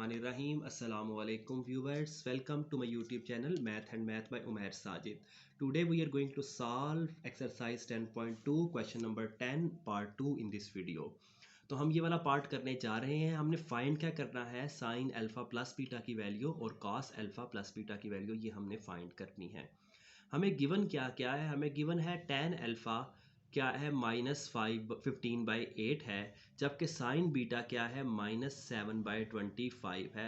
बिस्मिल्लाहिर्रहमानिर्रहीम अस्सलामु अलैकुम viewers, welcome to my YouTube channel Math and Math by Umair Sajid. Today we are going to solve exercise 10.2 question number 10 part 2 in this video. तो हम ये वाला part करने जा रहे हैं। हमने फाइंड क्या करना है, साइन अल्फ़ा प्लस बीटा की वैल्यू और कॉस अल्फ़ा प्लस बीटा की वैल्यू, ये हमने फाइंड करनी है। हमें गिवन क्या क्या है, हमें गिवन है टेन अल्फ़ा क्या है -15/8 है, जबकि साइन बीटा क्या है -7/25 है।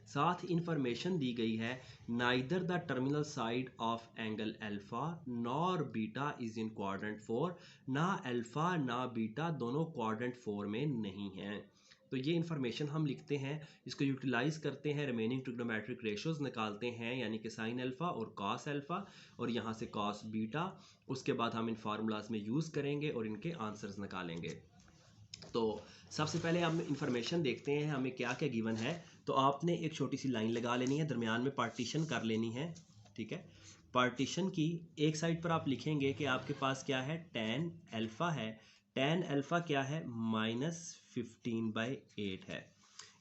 साथ इंफॉर्मेशन दी गई है neither the terminal side of angle alpha nor beta is in quadrant 4, ना अल्फ़ा ना बीटा दोनों क्वाड्रेंट 4 में नहीं हैं। तो ये इन्फॉर्मेशन हम लिखते हैं, इसको यूटिलाइज़ करते हैं, रिमेनिंग ट्रिग्नोमेट्रिक रेशोज़ निकालते हैं, यानी कि साइन अल्फ़ा और कॉस अल्फ़ा और यहाँ से कॉस बीटा। उसके बाद हम इन फार्मूलाज में यूज़ करेंगे और इनके आंसर्स निकालेंगे। तो सबसे पहले हम इंफॉर्मेशन देखते हैं हमें क्या क्या गिवन है। तो आपने एक छोटी सी लाइन लगा लेनी है, दरमियान में पार्टीशन कर लेनी है, ठीक है। पार्टीशन की एक साइड पर आप लिखेंगे कि आपके पास क्या है, टेन अल्फ़ा है, टेन अल्फ़ा क्या है -15/8 है।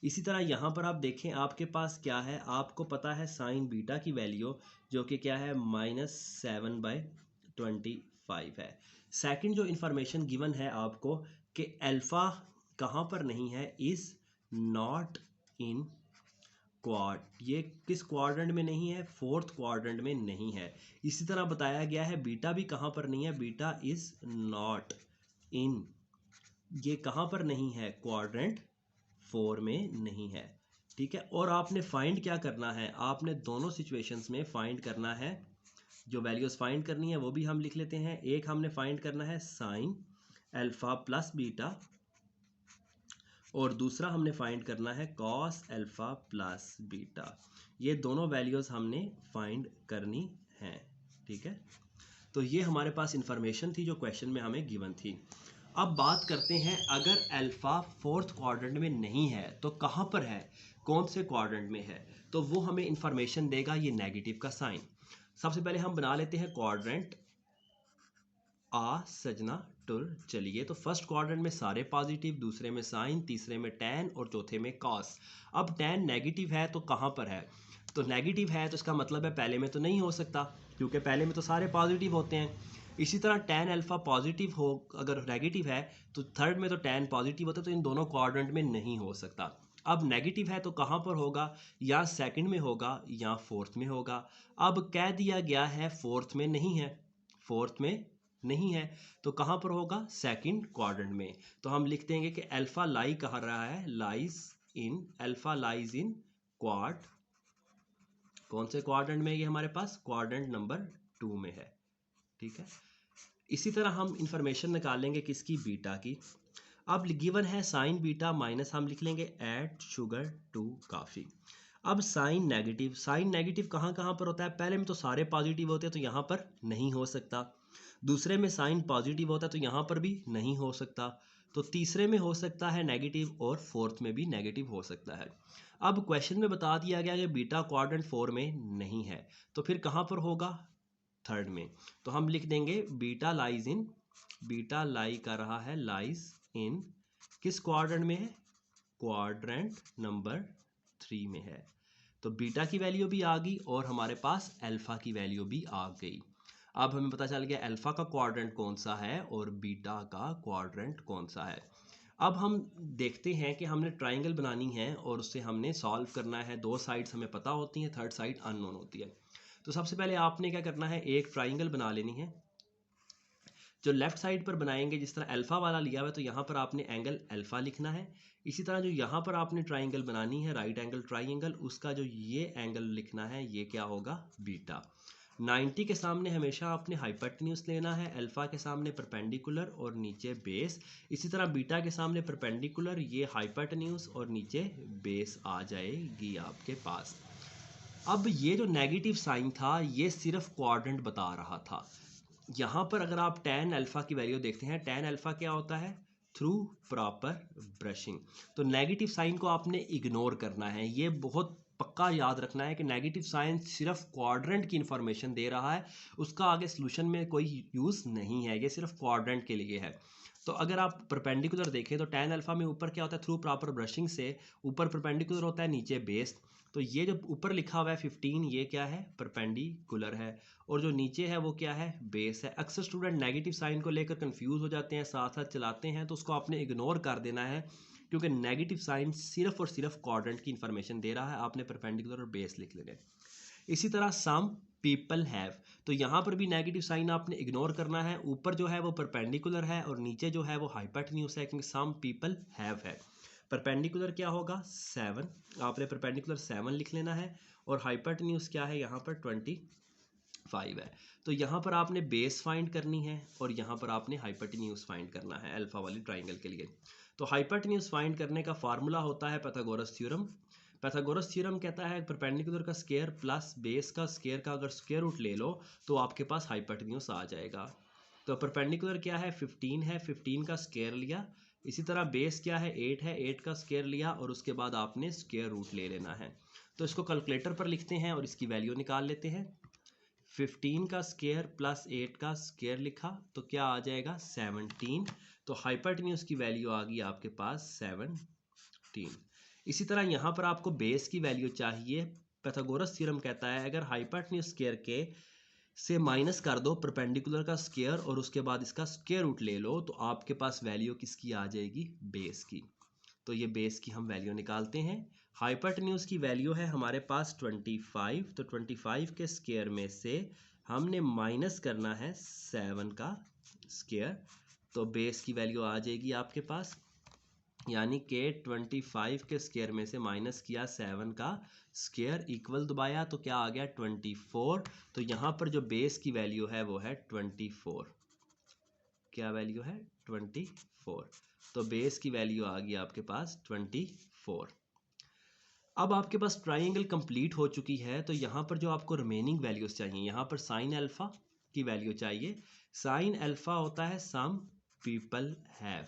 इसी तरह यहाँ पर आप देखें आपके पास क्या है, आपको पता है साइन बीटा की वैल्यू जो कि क्या है -7/25 है। सेकंड जो इन्फॉर्मेशन गिवन है आपको कि अल्फ़ा कहाँ पर नहीं है, इज़ नॉट इन क्वाड, ये किस क्वाड्रेंट में नहीं है, फोर्थ क्वाड्रेंट में नहीं है। इसी तरह बताया गया है बीटा भी कहाँ पर नहीं है, बीटा इज़ नॉट इन, ये कहाँ पर नहीं है, क्वाड्रेंट 4 में नहीं है, ठीक है। और आपने फाइंड क्या करना है, आपने दोनों सिचुएशंस में फाइंड करना है, जो वैल्यूज़ फाइंड करनी है वो भी हम लिख लेते हैं। एक हमने फाइंड करना है साइन अल्फ़ा प्लस बीटा और दूसरा हमने फाइंड करना है कॉस अल्फ़ा प्लस बीटा। ये दोनों वैल्यूज़ हमने फाइंड करनी हैं, ठीक है। तो ये हमारे पास इंफॉर्मेशन थी जो क्वेश्चन में हमें गिवन थी। अब बात करते हैं, अगर अल्फ़ा फोर्थ क्वाड्रेंट में नहीं है तो कहाँ पर है, कौन से क्वाड्रेंट में है, तो वो हमें इंफॉर्मेशन देगा ये नेगेटिव का साइन। सबसे पहले हम बना लेते हैं क्वाड्रेंट आ सजना टुर। चलिए, तो फर्स्ट क्वाड्रेंट में सारे पॉजिटिव, दूसरे में साइन, तीसरे में टैन और चौथे में कॉस। अब टैन नेगेटिव है तो कहाँ पर है, तो नेगेटिव है तो इसका मतलब है पहले में तो नहीं हो सकता, क्योंकि पहले में तो सारे पॉजिटिव होते हैं। इसी तरह टैन अल्फ़ा पॉजिटिव हो, अगर नेगेटिव है तो थर्ड में तो टैन पॉजिटिव होता है, तो इन दोनों क्वाड्रेंट में नहीं हो सकता। अब नेगेटिव है तो कहाँ पर होगा, या सेकंड में होगा या फोर्थ में होगा। अब कह दिया गया है फोर्थ में नहीं है, फोर्थ में नहीं है तो कहाँ पर होगा, सेकंड क्वाड्रेंट में। तो हम लिख देंगे कि अल्फ़ा लाई कहा रहा है, lies in, alpha lies in quad, कौन से क्वाड्रेंट में, ये हमारे पास क्वाड्रेंट नंबर 2 में है, ठीक है। इसी तरह हम इंफॉर्मेशन निकालेंगे किसकी, बीटा की। अब गिवन है साइन बीटा माइनस हम लिख लेंगे ऐड शुगर टू काफ़ी। अब साइन नेगेटिव, साइन नेगेटिव कहाँ कहाँ पर होता है, पहले में तो सारे पॉजिटिव होते हैं तो यहाँ पर नहीं हो सकता, दूसरे में साइन पॉजिटिव होता है तो यहाँ पर भी नहीं हो सकता, तो तीसरे में हो सकता है नेगेटिव और फोर्थ में भी नेगेटिव हो सकता है। अब क्वेश्चन में बता दिया गया कि बीटा क्वाड्रेंट 4 में नहीं है, तो फिर कहाँ पर होगा, थर्ड में। तो हम लिख देंगे बीटा लाइज इन, बीटा लाई कर रहा है, लाइज इन किस क्वाड्रेंट में है, क्वाड्रेंट नंबर 3 में है। तो बीटा की वैल्यू भी आ गई और हमारे पास अल्फ़ा की वैल्यू भी आ गई। अब हमें पता चल गया अल्फ़ा का क्वाड्रेंट कौन सा है और बीटा का क्वाड्रेंट कौन सा है। अब हम देखते हैं कि हमने ट्राइंगल बनानी है और उससे हमने सॉल्व करना है। दो साइड्स हमें पता होती हैं, थर्ड साइड अननोन होती है। तो सबसे पहले आपने क्या करना है, एक ट्राइंगल बना लेनी है। जो लेफ्ट साइड पर बनाएंगे, जिस तरह अल्फ़ा वाला लिया हुआ है तो यहाँ पर आपने एंगल अल्फ़ा लिखना है। इसी तरह जो यहाँ पर आपने ट्राइंगल बनानी है, राइट एंगल ट्राइंगल, उसका जो ये एंगल लिखना है ये क्या होगा, बीटा। 90 के सामने हमेशा आपने हाइपोटेन्यूज लेना है, अल्फ़ा के सामने परपेंडिकुलर और नीचे बेस। इसी तरह बीटा के सामने परपेंडिकुलर, ये हाइपोटेन्यूज और नीचे बेस आ जाएगी आपके पास। अब ये जो नेगेटिव साइन था ये सिर्फ क्वाड्रेंट बता रहा था। यहाँ पर अगर आप टैन अल्फ़ा की वैल्यू देखते हैं, टैन अल्फ़ा क्या होता है, थ्रू प्रॉपर ब्रशिंग। तो नेगेटिव साइन को आपने इग्नोर करना है, ये बहुत पक्का याद रखना है कि नेगेटिव साइन सिर्फ क्वाड्रेंट की इंफॉर्मेशन दे रहा है, उसका आगे सोल्यूशन में कोई यूज़ नहीं है, ये सिर्फ क्वाड्रेंट के लिए है। तो अगर आप परपेंडिकुलर देखें तो tan अल्फा में ऊपर क्या होता है, थ्रू प्रॉपर ब्रशिंग से ऊपर परपेंडिकुलर होता है, नीचे बेस। तो ये जो ऊपर लिखा हुआ है 15, ये क्या है, परपेंडिकुलर है, और जो नीचे है वो क्या है, बेस है। अक्सर स्टूडेंट नेगेटिव साइन को लेकर कंफ्यूज हो जाते हैं, साथ साथ चलाते हैं, तो उसको आपने इग्नोर कर देना है, क्योंकि नेगेटिव साइन सिर्फ और सिर्फ क्वाड्रेंट की इंफॉर्मेशन दे रहा है, आपने परपेंडिकुलर और बेस लिख लेना है। इसी तरह सम पीपल हैव, तो यहाँ पर भी नेगेटिव साइन आपने इग्नोर करना है, ऊपर जो है वो परपेंडिकुलर है और नीचे जो है वो हाइपोटेन्यूज है, क्योंकि सम पीपल हैव है। परपेंडिकुलर क्या होगा, 7, आपने परपेंडिकुलर 7 लिख लेना है, और हाइपोटेन्यूज क्या है यहाँ पर 25 है। तो यहाँ पर आपने बेस फाइंड करनी है और यहाँ पर आपने हाइपोटेन्यूज फाइंड करना है अल्फा वाली ट्राइंगल के लिए। तो हाइपोटेन्यूज फाइंड करने का फार्मूला होता है पाइथागोरस थ्योरम। पाइथागोरस थ्योरम कहता है परपेंडिकुलर का स्क्वायर प्लस बेस का स्क्वायर का अगर स्क्वायर रूट ले लो तो आपके पास हाइपोटेन्यूज आ जाएगा। तो परपेंडिकुलर क्या है, 15 है, 15 का स्क्वायर लिया। इसी तरह बेस क्या है, 8 है, 8 का स्क्वायर लिया, और उसके बाद आपने स्क्वायर रूट ले लेना है। तो इसको कैलकुलेटर पर लिखते हैं और इसकी वैल्यू निकाल लेते हैं। 15 का स्क्वायर प्लस 8 का स्क्वायर लिखा तो क्या आ जाएगा, 17। तो हाइपोटेन्यूज की वैल्यू आ गई आपके पास 17। इसी तरह यहाँ पर आपको बेस की वैल्यू चाहिए। पाइथागोरस थ्योरम कहता है अगर हाइपोटेन्यूज स्क्वायर के से माइनस कर दो परपेंडिकुलर का स्क्वायर और उसके बाद इसका स्क्वायर रूट ले लो, तो आपके पास वैल्यू किसकी आ जाएगी, बेस की। तो ये बेस की हम वैल्यू निकालते हैं। हाइपोटेन्यूज की वैल्यू है हमारे पास 25, तो 25 के स्क्वायर में से हमने माइनस करना है 7 का स्क्वायर, तो बेस की वैल्यू आ जाएगी आपके पास, यानी कि 25 के स्क्वायर में से माइनस किया 7 का स्क्वायर, इक्वल दबाया तो क्या आ गया 24। तो यहाँ पर जो बेस की वैल्यू है वो है 24। क्या वैल्यू है, 24। तो बेस की वैल्यू आ गई आपके पास 24। अब आपके पास ट्राइंगल कंप्लीट हो चुकी है, तो यहाँ पर जो आपको रिमेनिंग वैल्यूज चाहिए, यहाँ पर साइन अल्फा की वैल्यू चाहिए। साइन अल्फा होता है सम पीपल हैव,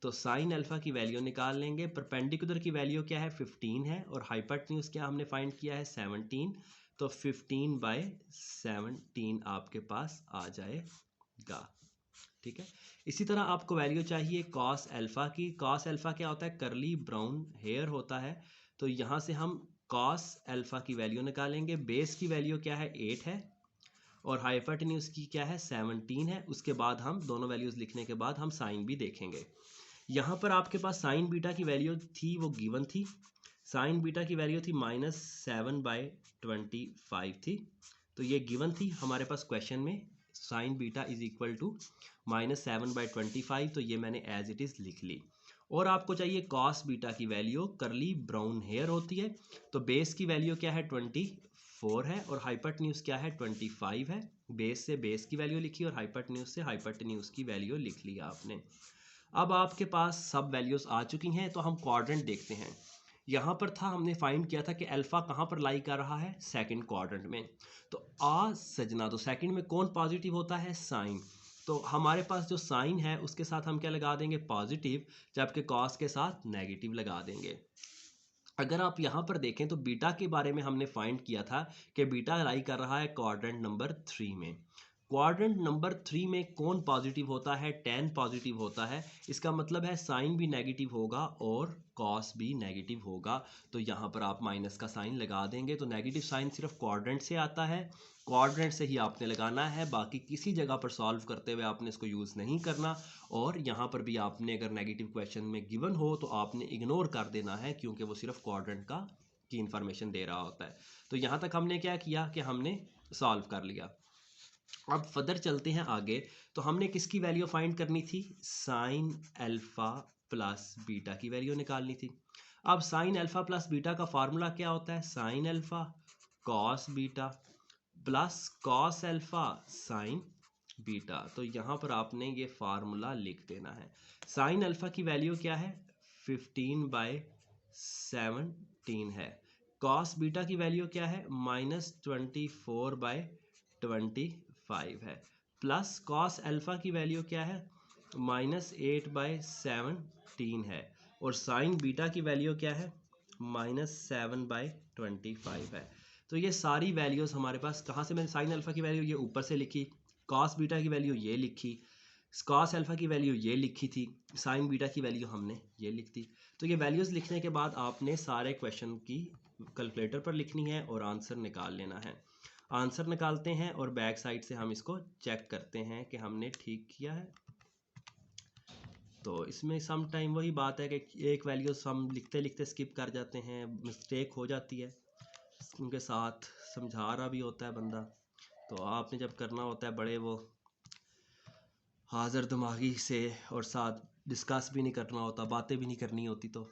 तो साइन अल्फा की वैल्यू निकाल लेंगे। परपेंडिकुलर की वैल्यू क्या है, 15 है, और हाइपोटेन्यूज क्या हमने फाइंड किया है, 17। तो 15/17 आपके पास आ जाएगा। ठीक है। इसी तरह आपको वैल्यू चाहिए कॉस अल्फा की। कॉस अल्फा क्या होता है, करली ब्राउन हेयर होता है, तो यहाँ से हम कॉस अल्फा की वैल्यू निकालेंगे। बेस की वैल्यू क्या है, 8 है, और हाइपोटेन्यूज की क्या है, 17 है। उसके बाद हम दोनों वैल्यूज लिखने के बाद हम साइन भी देखेंगे। यहाँ पर आपके पास साइन बीटा की वैल्यू थी, वो गिवन थी। साइन बीटा की वैल्यू थी -7/25 थी, तो ये गिवन थी हमारे पास क्वेश्चन में। Sine beta is equal to -7/25, तो ये मैंने एज इट इज़ लिख ली। और आपको चाहिए कॉस बीटा की वैल्यू, करली ब्राउन हेयर होती है, तो बेस की वैल्यू क्या है, 24 है, और हाइपोटेन्यूज क्या है, 25 है। बेस से बेस की वैल्यू लिखी और हाइपोटेन्यूज से हाइपोटेन्यूज की वैल्यू लिख लिया आपने। अब आपके पास सब वैल्यूज आ चुकी हैं, तो हम क्वाड्रेंट देखते हैं। यहाँ पर था, हमने फाइंड किया था कि अल्फा कहाँ पर लाई कर रहा है, सेकंड क्वाड्रेंट में। तो सजना, तो सेकंड में कौन पॉजिटिव होता है, साइन। तो हमारे पास जो साइन है उसके साथ हम क्या लगा देंगे, पॉजिटिव, जबकि कॉस के साथ नेगेटिव लगा देंगे। अगर आप यहाँ पर देखें तो बीटा के बारे में हमने फाइंड किया था कि बीटा लाई कर रहा है क्वाड्रेंट नंबर 3 में। क्वाड्रेंट नंबर 3 में कौन पॉजिटिव होता है, tan पॉजिटिव होता है। इसका मतलब है साइन भी नेगेटिव होगा और कॉस भी नेगेटिव होगा, तो यहाँ पर आप माइनस का साइन लगा देंगे। तो नेगेटिव साइन सिर्फ क्वाड्रेंट से आता है, क्वाड्रेंट से ही आपने लगाना है, बाकी किसी जगह पर सॉल्व करते हुए आपने इसको यूज़ नहीं करना। और यहाँ पर भी आपने अगर नेगेटिव क्वेश्चन में गिवन हो तो आपने इग्नोर कर देना है, क्योंकि वो सिर्फ क्वाड्रेंट का की इंफॉर्मेशन दे रहा होता है। तो यहाँ तक हमने क्या किया कि हमने सॉल्व कर लिया। अब फर्दर चलते हैं आगे, तो हमने किसकी वैल्यू फाइंड करनी थी, साइन अल्फा प्लस बीटा की वैल्यू निकालनी थी। अब साइन अल्फा प्लस बीटा का फार्मूला क्या होता है, sine alpha cos beta plus cos alpha sign beta. तो यहाँ पर आपने ये फार्मूला लिख देना है। साइन अल्फा की वैल्यू क्या है, 15/17 है। कॉस बीटा की वैल्यू क्या है, -24/25 है, प्लस कॉस अल्फा की वैल्यू क्या है, -8/17 है, और साइन बीटा की वैल्यू क्या है, -7/25 है। तो ये सारी वैल्यूज़ हमारे पास कहाँ से, मैंने साइन अल्फा की वैल्यू ये ऊपर से लिखी, कॉस बीटा की वैल्यू ये लिखी, कॉस अल्फ़ा की वैल्यू ये लिखी थी, साइन बीटा की वैल्यू हमने ये लिख दी। तो ये वैल्यूज़ लिखने के बाद आपने सारे क्वेश्चन की कैलकुलेटर पर लिखनी है और आंसर निकाल लेना है। आंसर निकालते हैं और बैक साइड से हम इसको चेक करते हैं कि हमने ठीक किया है। तो इसमें सम टाइम वही बात है कि एक वैल्यू हम लिखते लिखते स्किप कर जाते हैं, मिस्टेक हो जाती है, उनके साथ समझा रहा भी होता है बंदा। तो आपने जब करना होता है बड़े वो हाज़िर दिमागी से और साथ डिस्कस भी नहीं करना होता, बातें भी नहीं करनी होती। तो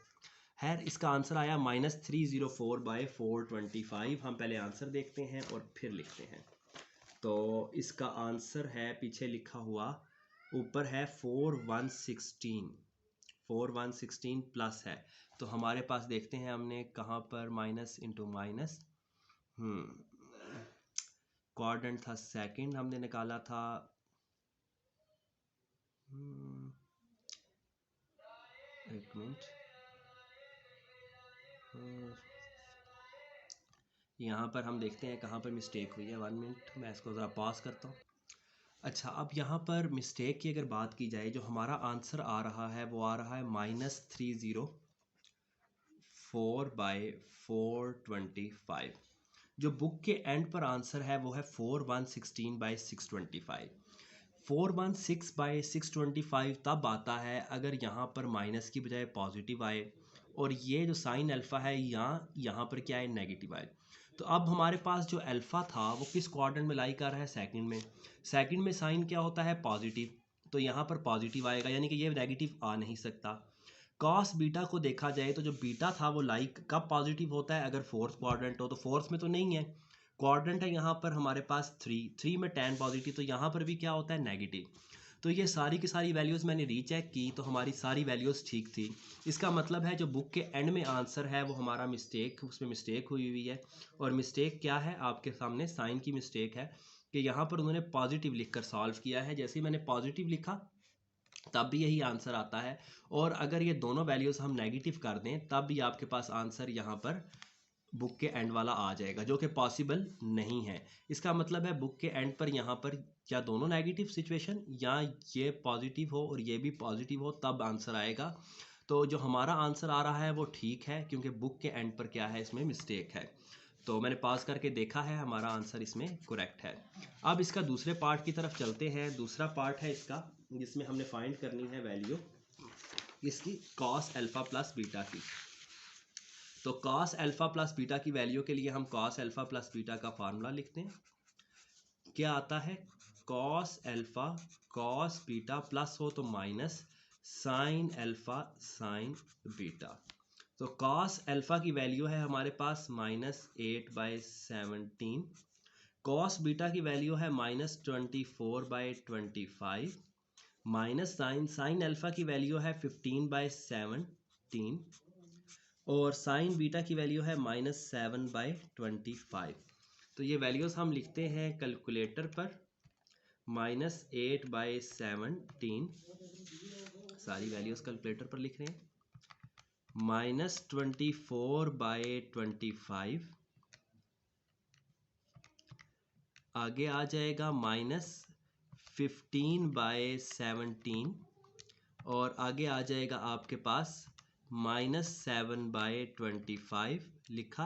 खैर इसका आंसर आया -304/425। हम पहले आंसर देखते हैं और फिर लिखते हैं। तो इसका आंसर है पीछे लिखा हुआ, ऊपर है 4116 प्लस है। तो हमारे पास देखते हैं हमने कहाँ पर माइनस इंटू माइनस, क्वाड्रेंट था सेकंड हमने निकाला था। एक मिनट, यहाँ पर हम देखते हैं कहाँ पर मिस्टेक हुई है। 1 मिनट, मैं इसको ज़रा पॉज करता हूँ। अच्छा, अब यहाँ पर मिस्टेक की अगर बात की जाए, जो हमारा आंसर आ रहा है वो आ रहा है -304/425। जो बुक के एंड पर आंसर है वो है 4116/625। 416/625 तब आता है अगर यहाँ पर माइनस की बजाय पॉजिटिव आए और ये जो साइन अल्फ़ा है यहाँ पर क्या है, नेगेटिव आए। तो अब हमारे पास जो अल्फ़ा था वो किस क्वाड्रेंट में लाई कर रहा है, सेकंड में। सेकंड में साइन क्या होता है, पॉजिटिव, तो यहाँ पर पॉजिटिव आएगा, यानी कि ये नेगेटिव आ नहीं सकता। कॉस बीटा को देखा जाए तो जो बीटा था वो लाइक कब पॉजिटिव होता है, अगर फोर्थ क्वाड्रेंट हो। तो फोर्थ में तो नहीं है, क्वाड्रेंट है यहाँ पर हमारे पास 3 में tan पॉजिटिव, तो यहाँ पर भी क्या होता है, नेगेटिव। तो ये सारी की सारी वैल्यूज़ मैंने रीचेक की तो हमारी सारी वैल्यूज़ ठीक थी। इसका मतलब है जो बुक के एंड में आंसर है वो हमारा मिस्टेक, उसमें मिस्टेक हुई हुई है। और मिस्टेक क्या है, आपके सामने साइन की मिस्टेक है कि यहाँ पर उन्होंने पॉजिटिव लिखकर सॉल्व किया है। जैसे ही मैंने पॉजिटिव लिखा तब भी यही आंसर आता है, और अगर ये दोनों वैल्यूज़ हम नेगेटिव कर दें तब भी आपके पास आंसर यहाँ पर बुक के एंड वाला आ जाएगा, जो कि पॉसिबल नहीं है। इसका मतलब है बुक के एंड पर यहाँ पर या दोनों नेगेटिव सिचुएशन या ये पॉजिटिव हो और ये भी पॉजिटिव हो तब आंसर आएगा। तो जो हमारा आंसर आ रहा है वो ठीक है, क्योंकि बुक के एंड पर क्या है, इसमें मिस्टेक है। तो मैंने पास करके देखा है, हमारा आंसर इसमें करेक्ट है। अब इसका दूसरे पार्ट की तरफ चलते हैं। दूसरा पार्ट है इसका जिसमें हमने फाइंड करनी है वैल्यू इसकी कॉस अल्फ़ा प्लस बीटा की। तो कॉस अल्फ़ा प्लस बीटा की वैल्यू के लिए हम कॉस अल्फ़ा प्लस बीटा का फार्मूला लिखते हैं। क्या आता है, cos alpha cos beta plus हो तो minus sine alpha sine beta. तो कॉस अल्फ़ा की वैल्यू है हमारे पास -8/17, कॉस बीटा की वैल्यू है -24/25, माइनस साइन अल्फ़ा की वैल्यू है 15/17 और साइन बीटा की वैल्यू है -7/25। तो ये वैल्यूज़ हम लिखते हैं कैलकुलेटर पर। -8/17, सारी वैल्यूज़ कैलकुलेटर पर लिख रहे हैं। -24/25, आगे आ जाएगा -15/17 और आगे आ जाएगा आपके पास -7/25 लिखा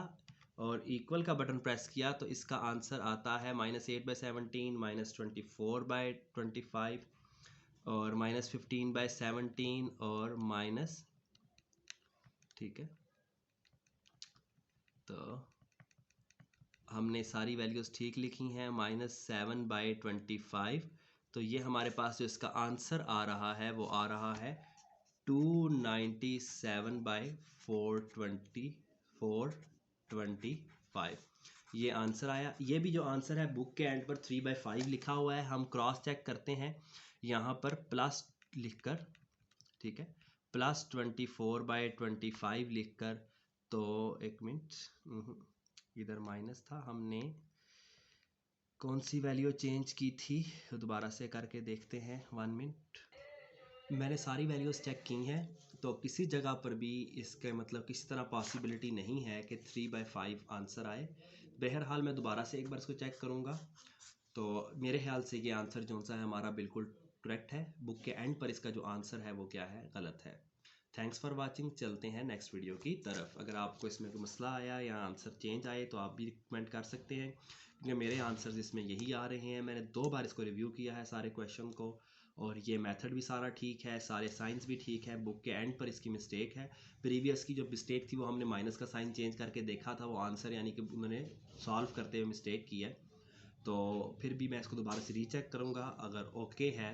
और इक्वल का बटन प्रेस किया तो इसका आंसर आता है -8/17 -24/25 और -15/17 और माइनस, ठीक है। तो हमने सारी वैल्यूज़ ठीक लिखी हैं, -7/25। तो ये हमारे पास जो इसका आंसर आ रहा है वो आ रहा है 297/425। ये आंसर आया। ये भी जो आंसर है बुक के एंड पर 3/5 लिखा हुआ है, हम क्रॉस चेक करते हैं यहाँ पर प्लस लिखकर, ठीक है, +24/25 लिखकर। तो एक मिनट, इधर माइनस था, हमने कौन सी वैल्यू चेंज की थी, दोबारा से करके देखते हैं। 1 मिनट, मैंने सारी वैल्यूज़ चेक की हैं तो किसी जगह पर भी इसके मतलब किसी तरह पॉसिबिलिटी नहीं है कि 3/5 आंसर आए। बहरहाल मैं दोबारा से एक बार इसको चेक करूँगा। तो मेरे ख्याल से ये आंसर जो सा है हमारा बिल्कुल करेक्ट है, बुक के एंड पर इसका जो आंसर है वो क्या है, गलत है। थैंक्स फॉर वाचिंग, चलते हैं नेक्स्ट वीडियो की तरफ। अगर आपको इसमें कोई मसला आया या आंसर चेंज आए तो आप भी कमेंट कर सकते हैं, क्योंकि मेरे आंसर्स इसमें यही आ रहे हैं। मैंने 2 बार इसको रिव्यू किया है सारे क्वेश्चन को, और ये मेथड भी सारा ठीक है, सारे साइंस भी ठीक है, बुक के एंड पर इसकी मिस्टेक है। प्रीवियस की जो मिस्टेक थी वो हमने माइनस का साइन चेंज करके देखा था, वो आंसर यानी कि मैंने सॉल्व करते हुए मिस्टेक की है। तो फिर भी मैं इसको दोबारा से रीचेक करूँगा, अगर ओके है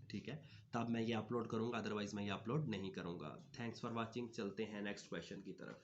ठीक है तब मैं ये अपलोड करूँगा, अदरवाइज़ मैं ये अपलोड नहीं करूँगा। थैंक्स फॉर वाचिंग, चलते हैं नेक्स्ट क्वेश्चन की तरफ।